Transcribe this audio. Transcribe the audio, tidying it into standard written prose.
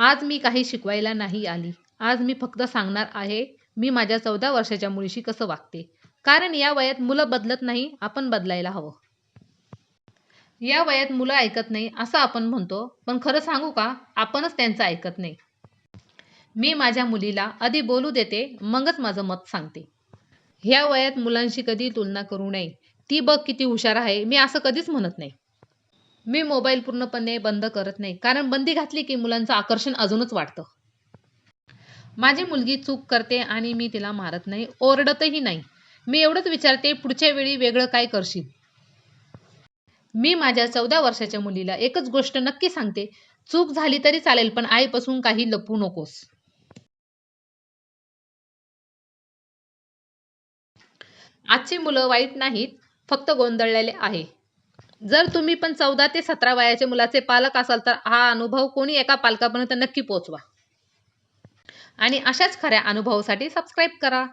आज मी काही शिकवायला नाही आली. आज मी फक्त सांगणार आहे, मी माझ्या 14 वर्षाच्या मुलीशी कसं वागते. कारण या वयात मुलं बदलत नाही, आपण बदलायला हवं. या वयात मुलं ऐकत नाही असं आपण म्हणतो, पण खरं सांगू का? आपणच त्यांचं ऐकत नाही. मी माझ्या मुलीला आधी बोलू देते, मगच माझं मत सांगते. ह्या वयात मुलांशी कधी तुलना करू नये. ती बघ किती हुशार आहे, मी असं कधीच म्हणत नाही. मी मोबाईल पूर्णपणे बंद करत नाही, कारण बंदी घातली की मुलांचं आकर्षण अजूनच वाढतं. माझी मुलगी चूक करते आणि मी तिला मारत नाही, ओरडतही नाही. मी एवढंच विचारते, पुढच्या वेळी वेगळं काय करशील? मी माझ्या 14 वर्षाच्या मुलीला एकच गोष्ट नक्की सांगते, चूक झाली तरी चालेल, पण आईपासून काही लपवू नकोस. आजची मुलं वाईट नाहीत, फक्त गोंधळलेले आहे. जर तुम्ही पण 14 ते 17 वयाच्या मुलाचे पालक असाल, तर हा अनुभव कोणी एका पालकापर्यंत नक्की पोहोचवा. आणि अशाच खऱ्या अनुभवासाठी सबस्क्राईब करा.